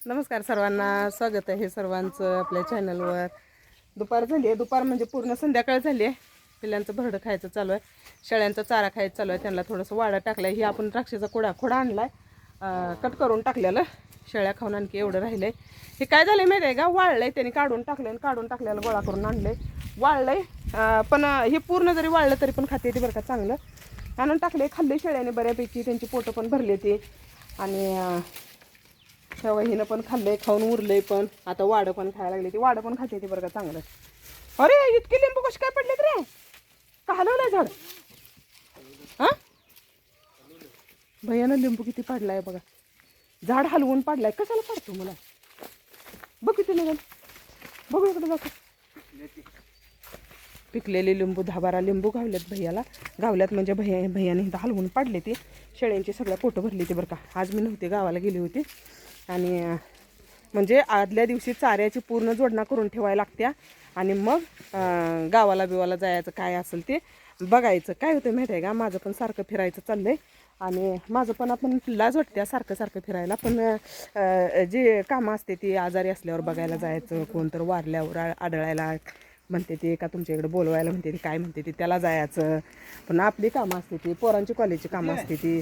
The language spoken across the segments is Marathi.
नमस्कार सर्वांना, स्वागत आहे सर्वांचं आपल्या चॅनलवर. दुपार झाली आहे, दुपार म्हणजे पूर्ण संध्याकाळ झाली आहे. पिल्लांचं भरडं खायचं चालू आहे, शेळ्यांचा चारा खायचं चालू आहे. त्यांना थोडंसं वाडा टाकला आहे. ही आपण द्राक्षाचा खोडा आणला आहे, कट करून टाकलेलं. शेळ्या खाऊन आणखी एवढं राहिलं आहे. हे काय झालं माहिती आहे का, वाळलं आहे. त्यांनी काढून टाकलं आणि काढून टाकलेलं गोळा करून आणलं आहे. वाळलं आहे, पण हे पूर्ण जरी वाळलं तरी पण खाते येते बरं का. चांगलं आणून टाकले, खाल्ले शेळ्याने बऱ्यापैकी. त्यांची पोटं पण भरले ते आणि हिनं पण खाल्लंय, खाऊन उरलंय. पण आता वाडं पण खायला लागले. ती वाडं पण खाते ती बरं का चांगलं. अरे इतके लिंबू कसे काय पडलेत रे? का हलवलंय झाड? हा भैयानं लिंबू किती पाडलाय बघा. झाड हलवून पाडलाय. कशाला पाडतो मला? बघ किती निघाल, बघू इकडे जातो. पिकलेले लिंबू 10-12 लिंबू गावल्यात भैयाला. गावल्यात म्हणजे भैयाने हलवून पाडले. ते शेळ्यांची सगळ्या पोटं भरली ती बरं का. आज मी नव्हते, गावाला गेली होती. आणि म्हणजे आदल्या दिवशी चाऱ्याची पूर्ण जोडणा करून ठेवायला लागत्या आणि मग गावाला बिवाला जायचं काय असेल ते बघायचं. काय होतं माहिती आहे का, माझं पण सारखं फिरायचं चाललंय आणि माझं पण आपण लाज वाटते सारखं फिरायला. पण जे कामं असते ती आजारी असल्यावर बघायला जायचं, कोणतर वारल्यावर आढळायला म्हणते ते, का तुमच्या इकडे बोलवायला म्हणते ती, काय म्हणते ती, त्याला जायचं. पण आपली कामं असते ती, पोरांची कॉलेजची कामं असते ती,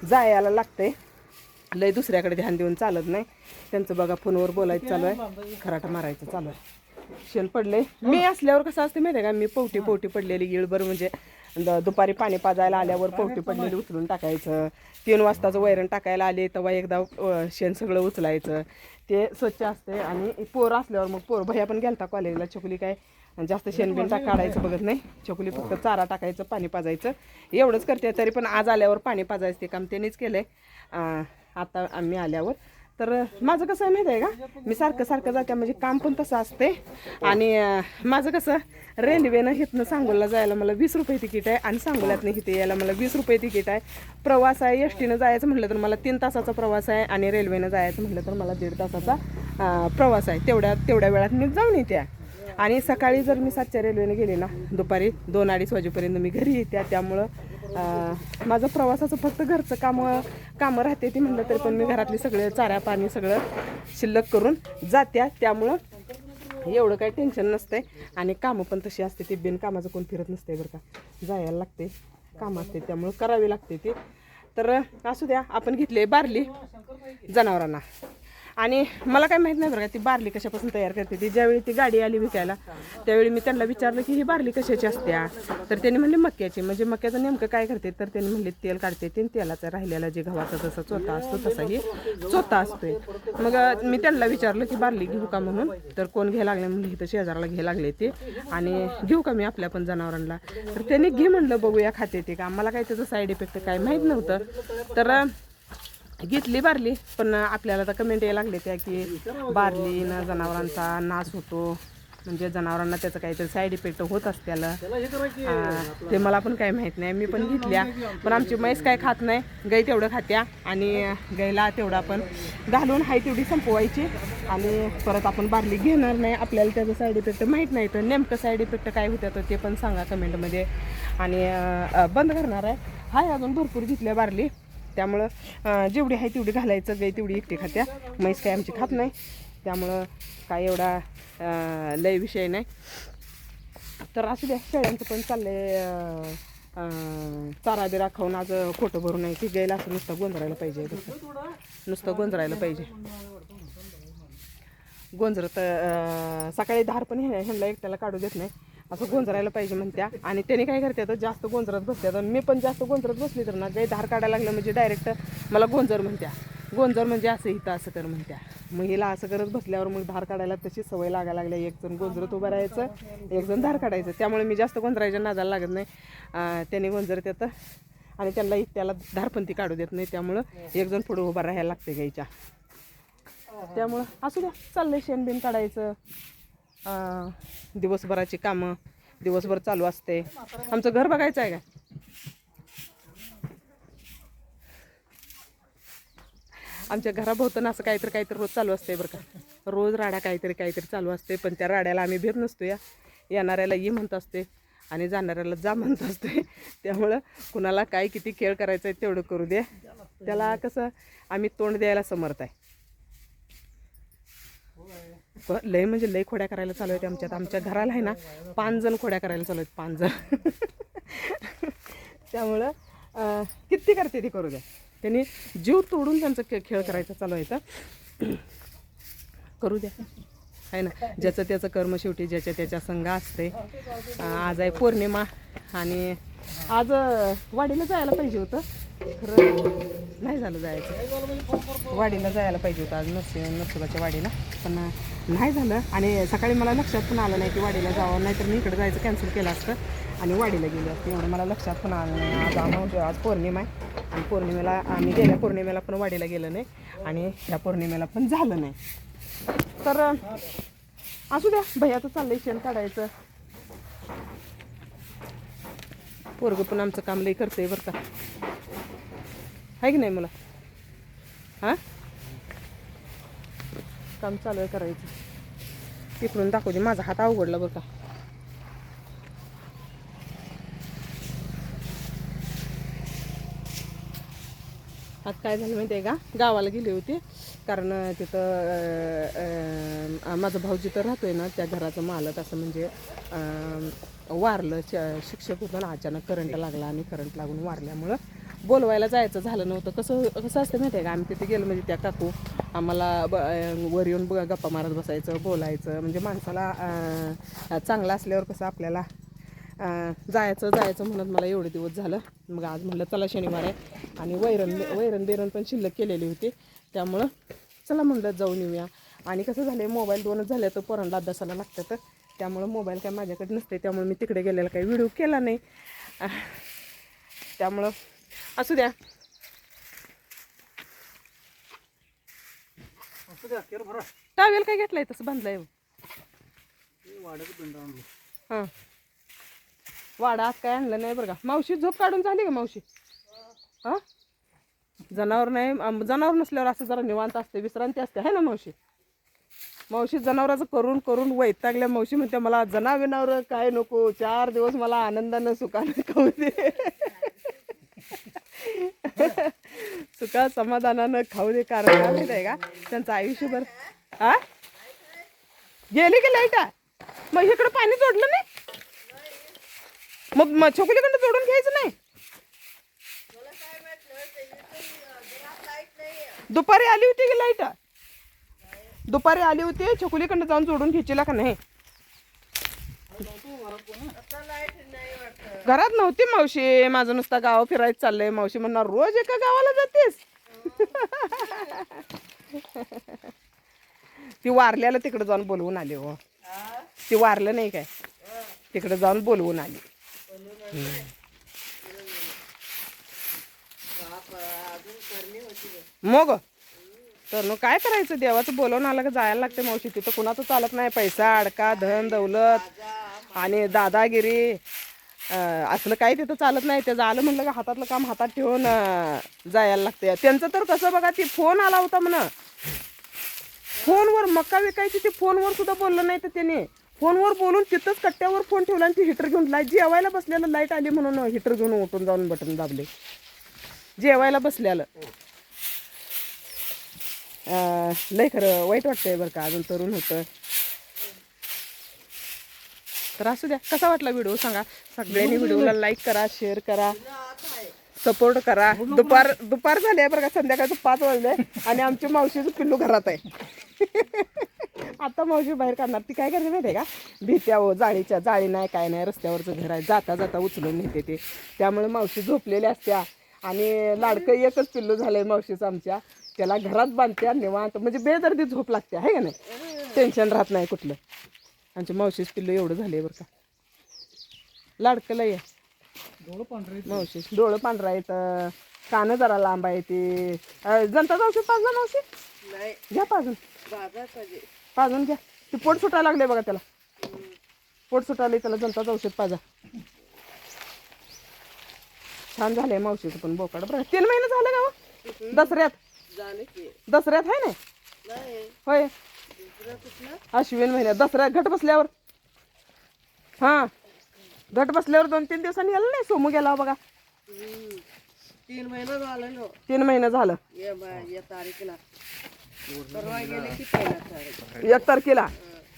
जायला लागते. लय दुसऱ्याकडे ध्यान देऊन चालत नाही. त्यांचं बघा फोनवर बोलायचं चालू आहे, खराटा मारायचं चालू आहे. शेण पडले. मी असल्यावर कसं असते माहिती आहे का, मी पोवटी पडलेली गिळभर म्हणजे दुपारी पाणी पाजायला आल्यावर पोवटी पडलेली उचलून टाकायचं. 3 वाजताचं वैरण टाकायला आले तेव्हा एकदा शेण सगळं उचलायचं. ते स्वच्छ असते. आणि पोरं असल्यावर मग भैया पण गेलता कॉलेजला. चकुली काय जास्त शेणबिण काढायचं बघत नाही. चकुली फक्त चारा टाकायचं, पाणी पाजायचं एवढंच करते. तरी पण आज आल्यावर पाणी पाजायचं ते काम त्यांनीच केलंय. आता आम्ही आल्यावर तर माझं कसं आहे माहिती आहे का, मी सारखं जाते म्हणजे काम पण तसं असते. आणि माझं कसं रेल्वेनं इथनं सांगोला जायला मला 20 रुपये तिकीट आहे आणि सांगोल्यातनं इथे यायला मला 20 रुपये तिकीट आहे. प्रवास आहे. एसटीनं जायचं म्हटलं तर मला 3 तासाचा प्रवास आहे आणि रेल्वेनं जायचं म्हटलं तर मला 1.5 तासाचा प्रवास आहे. तेवढ्या वेळात मी जाऊन येते. आणि सकाळी जर मी 7च्या रेल्वेने गेले ना, दुपारी 2-2:30 वाजेपर्यंत मी घरी येते. त्यामुळं माझं प्रवासाचं फक्त घरचं कामं राहते ती म्हटलं तरी पण मी घरातली सगळे चारा पाणी सगळं शिल्लक करून जात्या. त्यामुळं एवढं काही टेन्शन नसतंय. आणि कामं पण तशी असते ती, बिनकामाचं कोण फिरत नसते बरं का. जायला लागते, कामं असते त्यामुळं करावी लागते ती. तर असू द्या, आपण घेतले बार्ली जनावरांना. आणि मला काय माहीत नाही बरं का ती बार्ली कशापासून तयार करते ती. ज्यावेळी ती गाडी आली विकायला त्यावेळी मी त्यांना विचारलं की ही बार्ली कशाची असत्या, तर त्यांनी म्हणले मक्याची. म्हणजे मक्याचं नेमकं काय करते, तर त्यांनी म्हणले तेल काढते ते, तेलाचा राहिलेला जे गव्हाचा जसा चोथा असतो तसाही चोथा असतोय. मग मी त्यांना विचारलं की बार्ली घेऊ का म्हणून, तर कोण घ्यायला लागले म्हणले इथं शेजाराला घ्यायला लागले ते, आणि घेऊ का मी आपल्या पण जनावरांना. तर त्यांनी घे म्हणलं, बघूया खाते ते का. मला काय त्याचं साईड इफेक्ट काय माहीत नव्हतं. तर घेतली बार्ली. पण आपल्याला तर कमेंट यायला लागले त्या की बार्लीनं जनावरांचा नाश होतो, म्हणजे जनावरांना त्याचं काहीतरी साईड इफेक्ट होत असत्याला. ते मला पण काही माहीत नाही. मी पण घेतल्या. पण आमची म्हैस काय खात नाही, गाई तेवढं खात्या. आणि गाईला तेवढं आपण घालून हाय तेवढी संपवायची आणि परत आपण बार्ली घेणार नाही. आपल्याला त्याचं साईड इफेक्ट माहीत नाही, तर नेमकं साईड इफेक्ट काय होत्या तर ते पण सांगा कमेंटमध्ये. आणि बंद करणार आहे. हाय अजून भरपूर घेतल्या बार्ली. त्यामुळं जेवढी आहे तेवढी घालायचं. गाई तेवढी एकटी खात्या, म्हैस काय आमची खात नाही. त्यामुळं काय एवढा लय विषय नाही. तर असू द्या, शेळ्यांचं पण चाललंय चारा बिरा खाऊन आज खोटं भरून नाही की गायला असं नुसतं गोंजरायला पाहिजे, नुसतं गोंजरायला पाहिजे. गोंजर तर सकाळी धार पण ह्यांना एकट्याला काढू देत नाही, असं गोंजरायला पाहिजे म्हणत्या. आणि त्याने काय करतात, जास्त गोंजरत बसतात. मी पण जास्त गोंजरत बसली तर ना, गाय धार काढायला लागलं म्हणजे डायरेक्ट मला गोंजर म्हणत्या. गोंजर म्हणजे असं इथं असं कर म्हणत्या. मग हिला असं करत बसल्यावर मग धार काढायला तशी सवय लागायला लागल्या. एक जण गोंजरत उभं राहायचं, एक जण धार काढायचं. त्यामुळे मी जास्त गोंजरायच्या नादाला लागत नाही. त्याने गोंजरत येतं आणि त्यांना त्याला धारपंथी काढू देत नाही. त्यामुळं एक जण पुढं उभं राहायला लागते गायच्या. त्यामुळं असू द्या, चाललंय शेणबिन काढायचं. दिवसभराची कामं दिवसभर चालू असते. आमचं घर बघायचं आहे का? आमच्या घराभोवतानं असं काहीतरी रोज चालू असते बरं का. रोज राडा काहीतरी चालू असते. पण त्या राड्याला आम्ही भेट नसतो. येणाऱ्याला ये म्हणत असते आणि जाणाऱ्याला जा म्हणत असते. त्यामुळं कुणाला काय किती खेळ करायचा आहे तेवढं करू दे. त्याला कसं आम्ही तोंड द्यायला समर्थ आहे. लय म्हणजे लय खोड्या करायला चालू आहेत आमच्यात. आमच्या घराला आहे ना 5 जण खोड्या करायला चालू आहेत, 5 जण. त्यामुळं किती करते ती करू द्या. त्यांनी जीव तोडून त्यांचा खेळ करायचा चालू आहे तर करू द्या, आहे ना. ज्याचं त्याचं कर्म शेवटी ज्याच्या त्याच्या संघ असते. आज आहे पौर्णिमा आणि आज वाडीला जायला पाहिजे होतं, खरं नाही झालं जायचं. वाडीला जायला पाहिजे होतं आज नरसोबाच्या वाडीला, पण नाही झालं. आणि सकाळी मला लक्षात पण आलं नाही की वाडीला जावं, नाहीतर मी इकडे जायचं कॅन्सल केलं असतं आणि वाडीला गेले असते. एवढं मला लक्षात पण आलं नाही. आज पौर्णिमा आहे आणि पौर्णिमेला आम्ही गेल्या पौर्णिमेला पण वाडीला गेलो नाही आणि ह्या पौर्णिमेला पण झालं नाही. तर असू द्या, भैयाचं चाललंय शेण काढायचं. पोरगं पण आमचं काम लई करतंय बरं का, आहे की नाही मला. हां, काम चालू आहे करायचं. तिकडून दाखवते, माझा हात अवघडला बरं का. आज काय झालं माहिती आहे का, गावाला गेले होते कारण तिथं माझा भाऊ जिथं राहतोय ना त्या घराचं मालक असं म्हणजे वारलं. शिक्षक होतं ना, अचानक करंट लागला आणि करंट लागून वारल्यामुळं बोलवायला जायचं झालं नव्हतं. कसं असतं माहिती आहे का, आम्ही तिथे गेलो म्हणजे त्या काकू आम्हाला वर येऊन गप्पा मारत बसायचं, बोलायचं. म्हणजे माणसाला चांगलं असल्यावर कसं आपल्याला जायचं म्हणत मला एवढे दिवस झालं. मग आज म्हटलं चला शनिवार आहे आणि वैरण बेरण पण शिल्लक केलेली होती, त्यामुळं चला म्हटलं जाऊन येऊया. आणि कसं झालं आहे, मोबाईल 2च झाले तर पोरांना अभ्यासाला लागतं, तर त्यामुळं मोबाईल काय माझ्याकडे नसते, त्यामुळे मी तिकडे गेलेला काही व्हिडिओ केला नाही. त्यामुळं असू द्या. टावेल काय घेतलाय तसं बांधलाय. हां, वाडा आज काय आणलं नाही बरं का. मावशी झोप काढून झाली का मावशी? हां, जनावर नाही, जनावर नसल्यावर असं जरा निवांत असते, विश्रांती असते, आहे ना मावशी. मावशी जनावराचं करून करून वैतागल्या. मावशी म्हणते मला जनावर काय नको, 4 दिवस मला आनंदानं सुखानं खाऊ दे. सुखा समाधानानं खाऊ दे. कारण काय माहिती आहे का, त्यांचं आयुष्यभर गेली की लाईट. मग इकडं पाणी जोडलं नाही, मग छोकलीकडनं जोडून घ्यायचं नाही. दुपारी आली होती की लाईट, दुपारी आली होती, छकुलीकडनं जाऊन जोडून घ्यायची का नाही. घरात नव्हती मावशी, माझं नुसता गाव फिरायचं चाललंय. मावशी म्हणणार रोज एका गावाला जातेस. ती वारल्याला तिकडे जाऊन बोलवून आली. हो, ती वारलं नाही काय, तिकडे जाऊन बोलवून आली. मग तर काय करायचं, देवाचं बोलवून आलं का जायला लागते मावशी. तिथं कुणाचं चालत नाही. पैसा अडका, धन दौलत आणि दादागिरी असलं काही तिथं चालत नाही. त्याचं आलं म्हणलं का हातातलं काम हातात ठेवून जायला लागते. त्यांचं तर कसं बघा, ती फोन आला होता म्हणा, फोनवर मका विकायची, ती फोनवर सुद्धा बोललं नाही. तर त्याने फोनवर बोलून तिथंच कट्ट्यावर फोन ठेवला आणि ती हिटर घेऊन लाईट जेवायला बसल्याला लाईट आली म्हणून हिटर घेऊन उठून जाऊन बटन दाबले. जेवायला बसल्याला लय खरं वाईट वाटतंय बरं का. अजून तरुण होतं तर असू द्या. कसा वाटला व्हिडिओ सांगा. सगळ्यांनी व्हिडिओला लाईक करा, शेअर करा, सपोर्ट करा. दुपार झाली आहे बरं का, संध्याकाळचं 5 वाजले आणि आमची मावशीचं पिल्लू घरात आहे. आता मावशी बाहेर काढणार. ती काय करते माहिती आहे का, भीत्या हो, जाळी नाही काय नाही, रस्त्यावरचं घर आहे, जाता उचलून नेते ते. त्यामुळे मावशी झोपलेल्या असत्या आणि लाडकं एकच पिल्लू झालंय मावशीचं आमच्या, त्याला घरात बांधत्या निवांत, म्हणजे बेदर्दी झोप लागते, आहे का नाही, टेन्शन राहत नाही कुठलं. आमच्या मावशीच पिल्लू एवढं झालंय बरं का, लाडकं लय मावशी. डोळं पांढरा येतं, कानं जरा लांब आहे. ते जनताचं औषध पाजलं मावशी, घ्या पाजून घ्या. ते पोट सुटायला लागले बघा, त्याला पोट सुटायला, त्याला जनताचं औषध पाजा. छान झालंय मावशीचं पण बोकाड बरं. 3 महिने झाले का हो? दसऱ्यात आहे ना, होय अश्विन महिन्यात दसऱ्यात घट बसल्यावर. हां, घट बसल्यावर 2-3 दिवसांनी गेलं नाही, सोमू गेला बघा. 3 महिना झालं. 3 महिने झालं. या तारीखला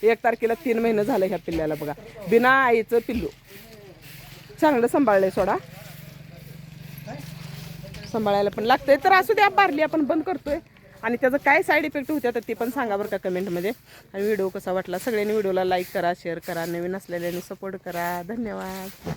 1 तारखेला 3 महिने झालं ह्या पिल्ल्याला बघा. बिना आईचं पिल्लू. चांगलं सांभाळलंय सोडा. सांभाळायला पण लागतंय. तर असू द्या, बारली आपण बंद करतोय. आणि त्याचं काय साईड इफेक्ट होत्या तर ते पण सांगा बरं का कमेंटमध्ये. आणि व्हिडिओ कसा वाटला, सगळ्यांनी व्हिडिओला लाईक करा, शेअर करा, नवीन असलेल्यांनी सपोर्ट करा. धन्यवाद.